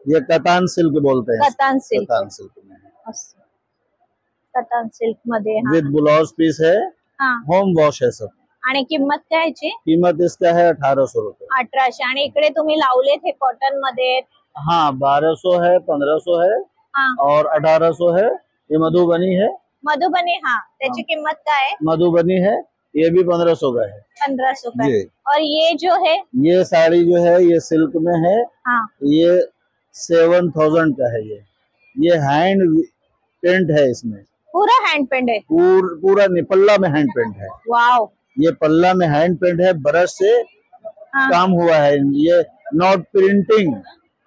ये कतान सिल्क बोलते हैं।
कतान सिल्क।
कतान सिल्क में है।
कतान सिल्क मध्ये। हाँ।
विद ब्लाउज पीस है।
हाँ।
होम वॉश है सब।
आणि किंमत काय याची?
कीमत इसका है 1800 रुपए।
1800। आणि इकडे तुम्ही लावलेत हे कॉटन मध्ये?
हाँ, 1200 है, 1500 है।
हाँ।
और 1800 है। ये मधुबनी है।
मधुबनी, हाँ, त्याची किंमत काय है?
मधुबनी है, ये भी 1500 का है।
1500 का।
जी।
और ये जो है?
ये साड़ी जो है ये सिल्क में है।
हाँ।
ये 7000 का है। ये हैंड पेंट है, इसमें
पूरा हैंड पेंट है?
पूरा नहीं, पल्ला में हैंड पेंट है।
वाव।
ये पल्ला में हैंड पेंट है, ब्रश से
हाँ।
काम हुआ है। ये नॉट प्रिंटिंग।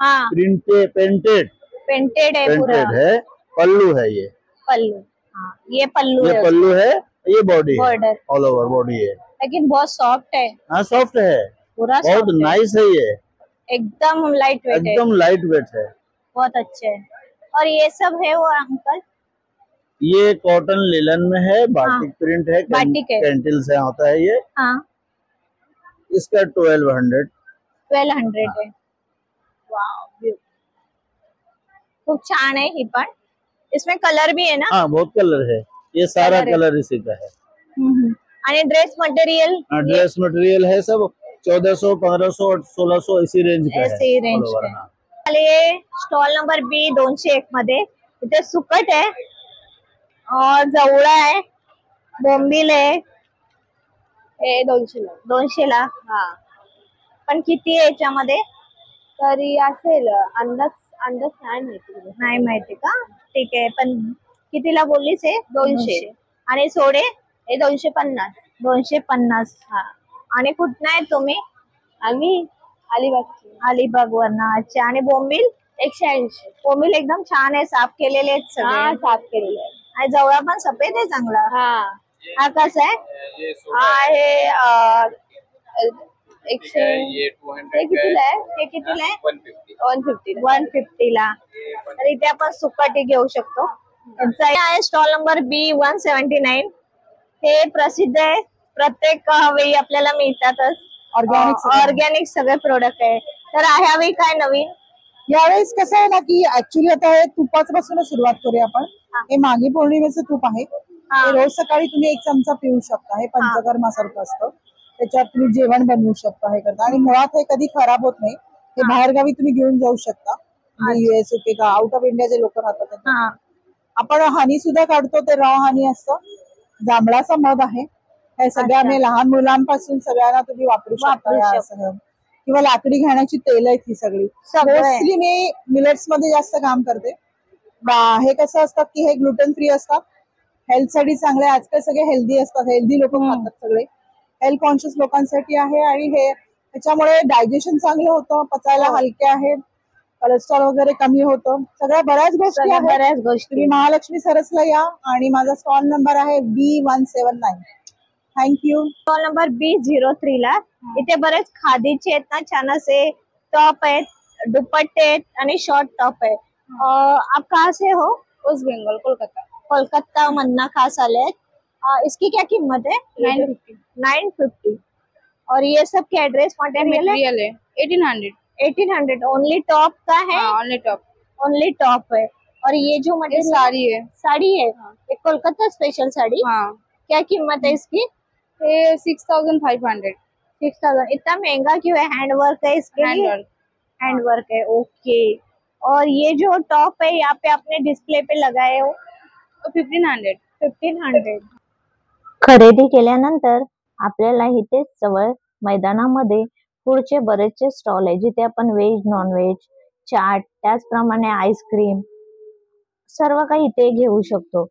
हाँ।
पेंटेड
है पूरा।
है। पल्लू है ये।
पल्लू, हाँ, ये पल्लू
ये
है।
पल्लू है, ये बॉडी है,
बॉर्डर
ऑल ओवर बॉडी है।
लेकिन बहुत सॉफ्ट है।
हाँ, सॉफ्ट है,
पूरा
बहुत
soft है।
नाइस है ये।
एकदम लाइट वेट है।
एकदम लाइट वेट है।
बहुत अच्छे है। और ये सब है वो अंकल?
ये कॉटन लिलन में है, बाटिक प्रिंट है,
बाटिक है।
कैंटिल से होता है ये।
हाँ।
इसका 1200
है। वाव, खूप छान है ही पण। इसमें कलर भी है ना?
हाँ, बहुत कलर है, ये सारा कलर इसी का है।
आणि ड्रेस मटेरियल?
ड्रेस मटेरियल है सब 1400, 1500, 1600 इसी रेंज का
ऐसी
है।
रेंज
all over,
है।
हाँ।
स्टॉल नंबर B201 मध्ये इथे सुकट है और जवळा है, बोंबील है। 200 ला। हा, पण किती आहे याच्यामध्ये?
तरी असेल अंदाज
नाही माहिती का? ठीक आहे, पण कितीला बोललीस? 200। आणि सोडे?
250।
250. आणि कुठनं आहे तुम्ही?
आम्ही
अलिबाग वरना. अच्छा. आणि बोंबील?
180.
बोंबील एकदम छान आहे, साफ केलेले आहेत सगळे.
साफ केलेले आहे.
आणि जवळ पण सफेद आहे चांगला. हा कसा आहे?
हा आहे 100.
हे कितीला आहे? 150 ला. तर इथे आपण सुकटी घेऊ शकतो. यांचा आहे स्टॉल नंबर B179. हे प्रसिद्ध आहे, प्रत्येक वेळी आपल्याला मिळतातच. ऑर्गॅनिक सगळे प्रोडक्ट आहे. तर ह्यावेळी काय नवीन?
यावेळेस कसं आहे ना की ऍक्च्युली आता हे तुपापासूनच सुरुवात करूया आपण. हे माघी पौर्णिमेचं तूप आहे. हे रोज सकाळी तुम्ही 1 चमचा पिऊ शकता. हे पंचकर्मासारखं असतं. त्याच्यात तुम्ही जेवण बनवू शकता हे करता. आणि मुळात हे कधी खराब होत नाही. हे बाहेरगावी तुम्ही घेऊन जाऊ शकता. US UK का आउट ऑफ इंडिया जे लोक राहतात त्यांना. आपण हनी सुद्धा काढतो, ते रॉ हनी असतं. जांभळाचा मध आहे. हे सगळ्या आम्ही लहान मुलांपासून सगळ्यांना तुम्ही वापरू शकता. किंवा लाकडी घाण्याची तेल आहेत ही सगळी. मोस्टली मी मिलेट्स मध्ये जास्त काम करते. हे कसं असतात की हे ग्लुटेन फ्री असतात, हेल्थ साठी चांगले. आजकाल सगळे हेल्दी असतात, हेल्दी लोक खातात सगळे. हेल्थ कॉन्शियस लोकांसाठी आहे. आणि हे त्याच्यामुळे डायजेशन चांगलं होतं, पचायला हलके आहेत, कोलेस्ट्रॉल वगैरे कमी होतं. सगळ्या बऱ्याच गोष्टी आहेत. तुम्ही महालक्ष्मी सरसला या. आणि माझा स्टॉल नंबर आहे B179. Thank you.
Stall number B03 ला. इथे बरेच खादीचे आहेत ना, छान असे टॉप आहेत, दुपट्टे आहेत आणि शॉर्ट टॉप आहे. आप कहाँ से हो?
वेस्ट बंगाल, कोलकाता.
कोलकाता मन्ना खास आले हैं. इसकी क्या कीमत है? 950. और ये सब क्या एड्रेस मटेरियल है? 1800. ओनली टॉप का है? ओनली टॉप है. और ये जो मटेरियल साड़ी है ये कोलकाता स्पेशल साड़ी. क्या कीमत है इसकी?
6500.
6000. इतना महंगा क्यों है? हैंडवर्क है इसके लिए? हैंडवर्क है. ओके. और ये जो टॉप है यहाँ पे आपने डिस्प्ले पे लगाए हो? 1500. खरेदी केल्यानंतर आपल्याला इथेच जवळ मैदानामध्ये पुढचे बरेचसे स्टॉल आहे, जिथे आपण व्हेज, नॉन व्हेज, चाट, त्याचप्रमाणे आईस्क्रीम सर्व काही इथे घेऊ शकतो.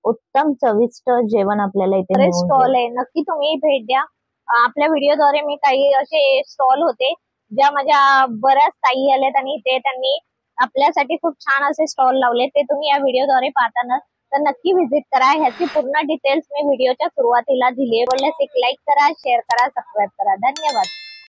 उत्तम चविष्ट जेवण आपल्याला इथे स्टॉल आहे. नक्की तुम्ही भेट द्या. आपल्या व्हिडिओद्वारे मी काही असे स्टॉल होते ज्या माझ्या बऱ्याच ताई आल्यात आणि इथे त्यांनी आपल्यासाठी खूप छान असे स्टॉल लावले. ते तुम्ही या व्हिडिओद्वारे पाहताना तर नक्की व्हिजिट करा. ह्याची पूर्ण डिटेल्स मी व्हिडिओच्या सुरुवातीला दिली आहे. एक लाईक करा, शेअर करा, सबस्क्राईब करा. धन्यवाद.